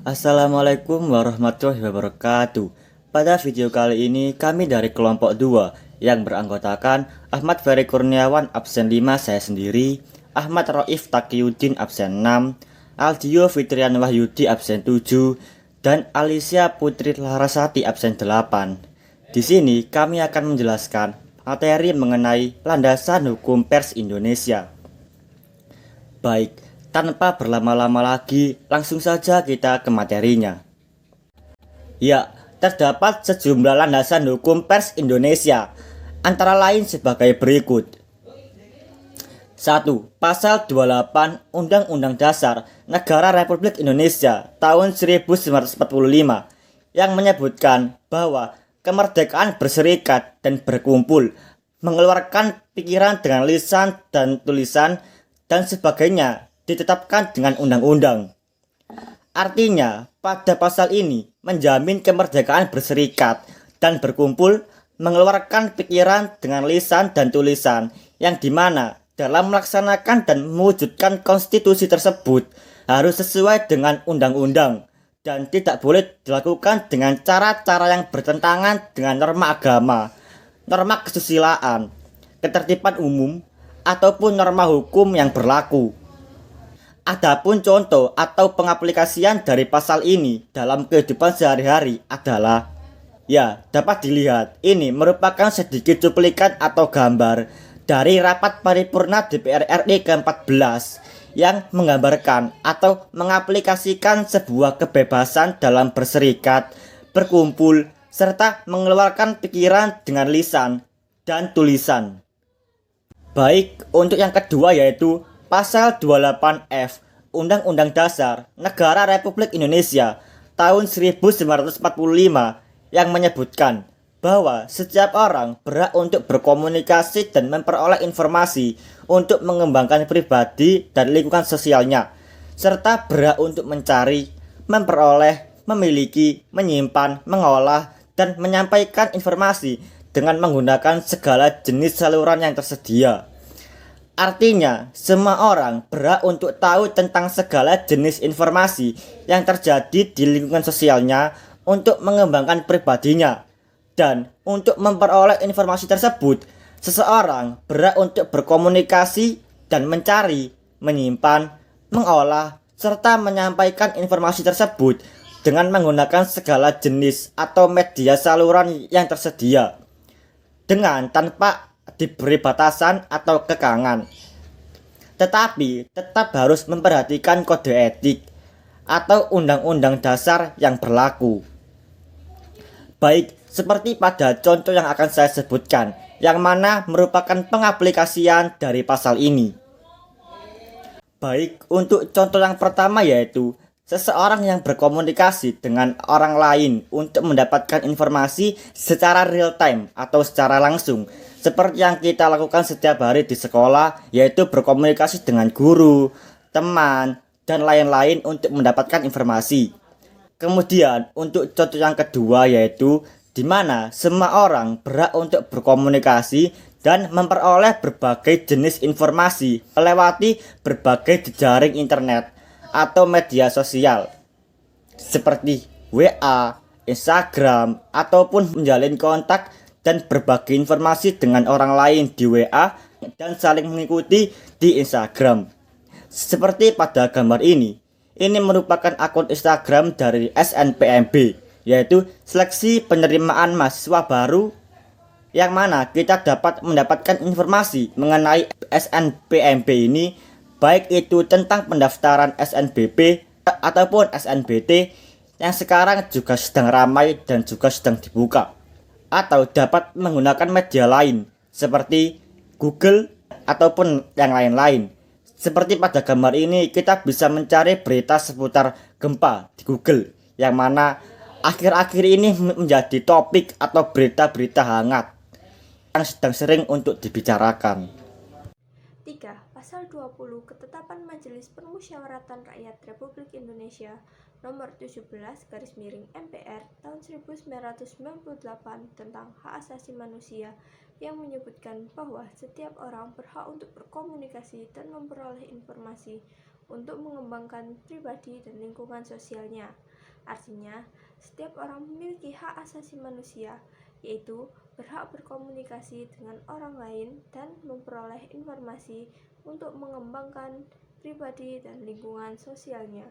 Assalamualaikum warahmatullahi wabarakatuh. Pada video kali ini kami dari kelompok 2 yang beranggotakan Ahmad Ferry Kurniawan absen 5 saya sendiri, Ahmad Roif Taqiyuddin absen 6, Aldio Fitrian Wahyudi absen 7, dan Alicia Putri Larasati absen 8. Di sini kami akan menjelaskan materi mengenai landasan hukum pers Indonesia. Baik, tanpa berlama-lama lagi, langsung saja kita ke materinya. Ya, terdapat sejumlah landasan hukum pers Indonesia, antara lain sebagai berikut. 1. Pasal 28 Undang-Undang Dasar Negara Republik Indonesia tahun 1945 yang menyebutkan bahwa kemerdekaan berserikat dan berkumpul, mengeluarkan pikiran dengan lisan dan tulisan, dan sebagainya ditetapkan dengan undang-undang. Artinya, pada pasal ini menjamin kemerdekaan berserikat dan berkumpul, mengeluarkan pikiran dengan lisan dan tulisan, yang dimana dalam melaksanakan dan mewujudkan konstitusi tersebut harus sesuai dengan undang-undang dan tidak boleh dilakukan dengan cara-cara yang bertentangan dengan norma agama, norma kesusilaan, ketertiban umum, ataupun norma hukum yang berlaku. Adapun contoh atau pengaplikasian dari pasal ini dalam kehidupan sehari-hari adalah, ya, dapat dilihat ini merupakan sedikit cuplikan atau gambar dari rapat paripurna DPR RI ke-14 yang menggambarkan atau mengaplikasikan sebuah kebebasan dalam berserikat, berkumpul, serta mengeluarkan pikiran dengan lisan dan tulisan. Baik, untuk yang kedua yaitu Pasal 28F Undang-Undang Dasar Negara Republik Indonesia tahun 1945 yang menyebutkan bahwa setiap orang berhak untuk berkomunikasi dan memperoleh informasi untuk mengembangkan pribadi dan lingkungan sosialnya, serta berhak untuk mencari, memperoleh, memiliki, menyimpan, mengolah, dan menyampaikan informasi dengan menggunakan segala jenis saluran yang tersedia. Artinya, semua orang berhak untuk tahu tentang segala jenis informasi yang terjadi di lingkungan sosialnya untuk mengembangkan pribadinya. Dan untuk memperoleh informasi tersebut, seseorang berhak untuk berkomunikasi dan mencari, menyimpan, mengolah, serta menyampaikan informasi tersebut dengan menggunakan segala jenis atau media saluran yang tersedia, dengan tanpa diberi batasan atau kekangan, tetapi tetap harus memperhatikan kode etik atau undang-undang dasar yang berlaku. Baik, seperti pada contoh yang akan saya sebutkan, yang mana merupakan pengaplikasian dari pasal ini. Baik, untuk contoh yang pertama yaitu seseorang yang berkomunikasi dengan orang lain untuk mendapatkan informasi secara real time atau secara langsung, seperti yang kita lakukan setiap hari di sekolah, yaitu berkomunikasi dengan guru, teman, dan lain-lain untuk mendapatkan informasi. Kemudian untuk contoh yang kedua yaitu di mana semua orang berhak untuk berkomunikasi dan memperoleh berbagai jenis informasi melewati berbagai jejaring internet atau media sosial seperti WA, Instagram, ataupun menjalin kontak dan berbagi informasi dengan orang lain di WA dan saling mengikuti di Instagram. Seperti pada gambar ini merupakan akun Instagram dari SNPMB, yaitu Seleksi Penerimaan Mahasiswa Baru, yang mana kita dapat mendapatkan informasi mengenai SNPMB ini, baik itu tentang pendaftaran SNBP ataupun SNBT yang sekarang juga sedang ramai dan juga sedang dibuka, atau dapat menggunakan media lain seperti Google ataupun yang lain-lain. Seperti pada gambar ini kita bisa mencari berita seputar gempa di Google, yang mana akhir-akhir ini menjadi topik atau berita-berita hangat yang sedang sering untuk dibicarakan. 3. Pasal 20 Ketetapan Majelis Permusyawaratan Rakyat Republik Indonesia Nomor 17/MPR tahun 1998 tentang hak asasi manusia yang menyebutkan bahwa setiap orang berhak untuk berkomunikasi dan memperoleh informasi untuk mengembangkan pribadi dan lingkungan sosialnya. Artinya, setiap orang memiliki hak asasi manusia, yaitu berhak berkomunikasi dengan orang lain dan memperoleh informasi untuk mengembangkan pribadi dan lingkungan sosialnya,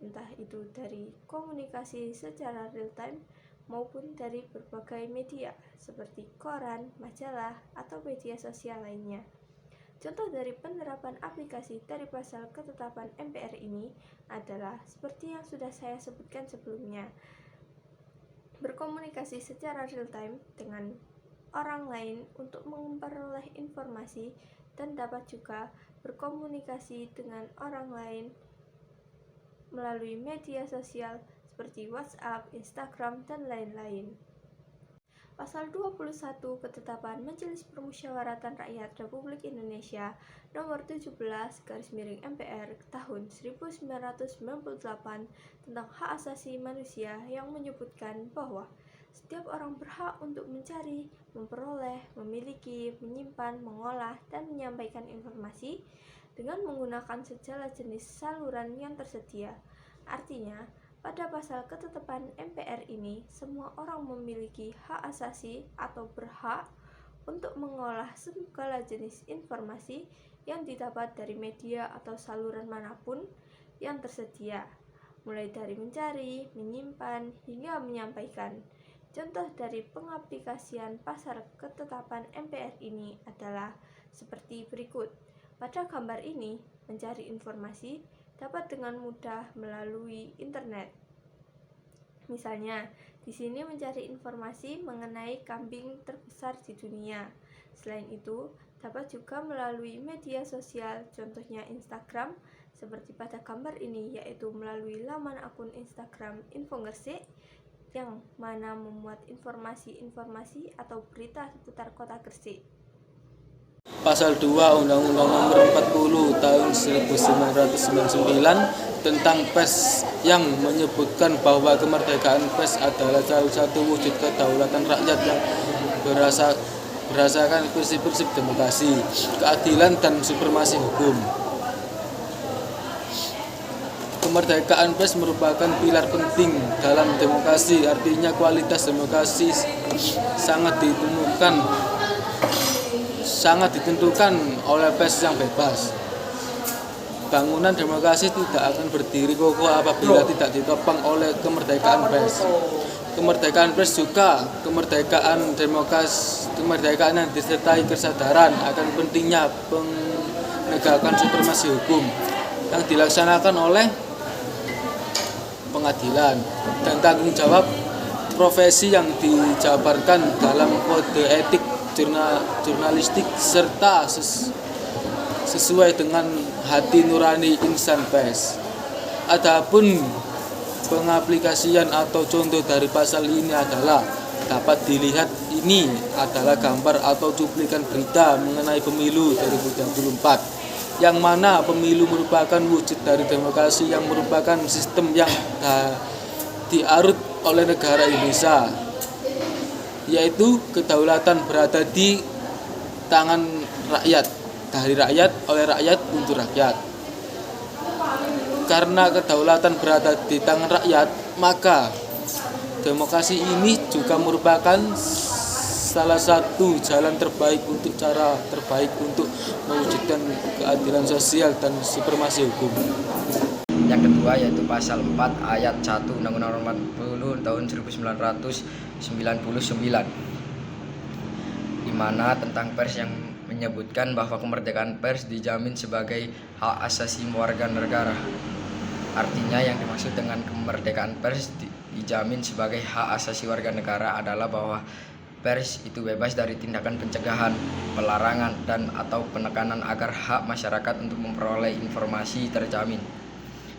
entah itu dari komunikasi secara real-time maupun dari berbagai media seperti koran, majalah, atau media sosial lainnya. Contoh dari penerapan aplikasi dari pasal ketetapan MPR ini adalah seperti yang sudah saya sebutkan sebelumnya, berkomunikasi secara real-time dengan orang lain untuk memperoleh informasi dan dapat juga berkomunikasi dengan orang lain melalui media sosial seperti WhatsApp, Instagram, dan lain-lain. Pasal 21 Ketetapan Majelis Permusyawaratan Rakyat Republik Indonesia Nomor 17/MPR tahun 1998 tentang hak asasi manusia yang menyebutkan bahwa setiap orang berhak untuk mencari, memperoleh, memiliki, menyimpan, mengolah, dan menyampaikan informasi dengan menggunakan segala jenis saluran yang tersedia. Artinya, pada pasal ketetapan MPR ini, semua orang memiliki hak asasi atau berhak untuk mengolah segala jenis informasi yang didapat dari media atau saluran manapun yang tersedia, mulai dari mencari, menyimpan, hingga menyampaikan. Contoh dari pengaplikasian pasal ketetapan MPR ini adalah seperti berikut. Pada gambar ini, mencari informasi dapat dengan mudah melalui internet. Misalnya, di sini mencari informasi mengenai kambing terbesar di dunia. Selain itu, dapat juga melalui media sosial, contohnya Instagram, seperti pada gambar ini, yaitu melalui laman akun Instagram Info Gresik, yang mana memuat informasi-informasi atau berita seputar kota Gresik. Pasal 2 Undang-Undang Nomor 40 Tahun 1999 tentang pers yang menyebutkan bahwa kemerdekaan pers adalah salah satu wujud kedaulatan rakyat yang berdasarkan prinsip-prinsip demokrasi, keadilan, dan supremasi hukum. Kemerdekaan pers merupakan pilar penting dalam demokrasi, artinya kualitas demokrasi sangat ditentukan oleh pers yang bebas. Bangunan demokrasi tidak akan berdiri kokoh apabila tidak ditopang oleh kemerdekaan pers. Kemerdekaan pers juga kemerdekaan yang disertai kesadaran akan pentingnya penegakan supremasi hukum yang dilaksanakan oleh pengadilan dan tanggung jawab profesi yang dijabarkan dalam kode etik jurnalistik serta sesuai dengan hati nurani insan pers. Adapun pengaplikasian atau contoh dari pasal ini adalah dapat dilihat ini adalah gambar atau cuplikan berita mengenai pemilu 2024, yang mana pemilu merupakan wujud dari demokrasi yang merupakan sistem yang diarut oleh negara Indonesia, yaitu kedaulatan berada di tangan rakyat, dari rakyat, oleh rakyat, untuk rakyat. Karena kedaulatan berada di tangan rakyat, maka demokrasi ini juga merupakan salah satu jalan terbaik untuk mewujudkan keadilan sosial dan supremasi hukum. Yang kedua yaitu pasal 4 ayat 1 Undang-Undang Nomor 40 tahun 1999, di mana tentang pers yang menyebutkan bahwa kemerdekaan pers dijamin sebagai hak asasi warga negara. Artinya yang dimaksud dengan kemerdekaan pers dijamin sebagai hak asasi warga negara adalah bahwa pers itu bebas dari tindakan pencegahan, pelarangan, dan atau penekanan agar hak masyarakat untuk memperoleh informasi terjamin.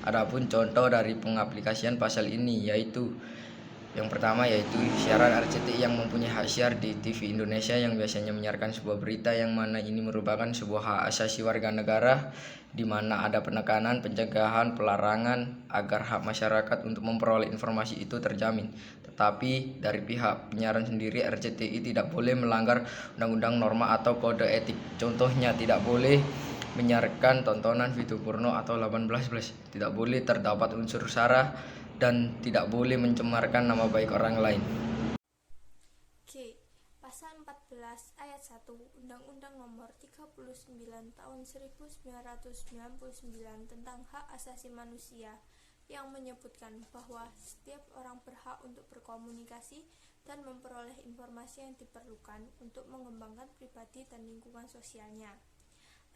Adapun contoh dari pengaplikasian pasal ini yaitu yang pertama yaitu siaran RCTI yang mempunyai hak siar di TV Indonesia yang biasanya menyiarkan sebuah berita yang mana ini merupakan sebuah hak asasi warga negara, di mana ada penekanan, pencegahan, pelarangan agar hak masyarakat untuk memperoleh informasi itu terjamin. Tetapi dari pihak penyiaran sendiri, RCTI tidak boleh melanggar undang-undang, norma atau kode etik. Contohnya tidak boleh menyiarkan tontonan video porno atau 18+, tidak boleh terdapat unsur sara dan tidak boleh mencemarkan nama baik orang lain. G. Pasal 14 ayat 1 Undang-Undang Nomor 39 Tahun 1999 tentang Hak Asasi Manusia yang menyebutkan bahwa setiap orang berhak untuk berkomunikasi dan memperoleh informasi yang diperlukan untuk mengembangkan pribadi dan lingkungan sosialnya.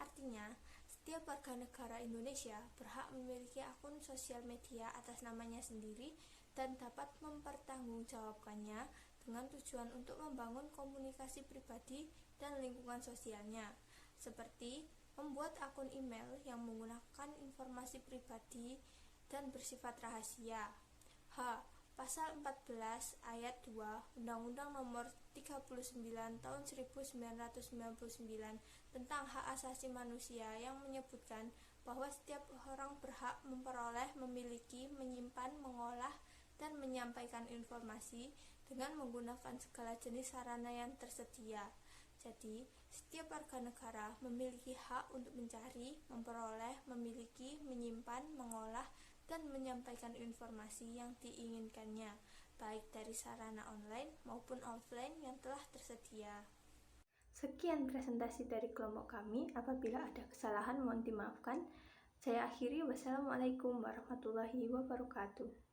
Artinya, setiap warga negara Indonesia berhak memiliki akun sosial media atas namanya sendiri dan dapat mempertanggungjawabkannya dengan tujuan untuk membangun komunikasi pribadi dan lingkungan sosialnya, seperti membuat akun email yang menggunakan informasi pribadi dan bersifat rahasia. H. Pasal 14 ayat 2 Undang-Undang Nomor 39 Tahun 1999 tentang Hak Asasi Manusia yang menyebutkan bahwa setiap orang berhak memperoleh, memiliki, menyimpan, mengolah, dan menyampaikan informasi dengan menggunakan segala jenis sarana yang tersedia. Jadi, setiap warga negara memiliki hak untuk mencari, memperoleh, memiliki, menyimpan, mengolah, dan menyampaikan informasi yang diinginkannya, baik dari sarana online maupun offline yang telah tersedia. Sekian presentasi dari kelompok kami. Apabila ada kesalahan mohon dimaafkan. Saya akhiri. Wassalamualaikum warahmatullahi wabarakatuh.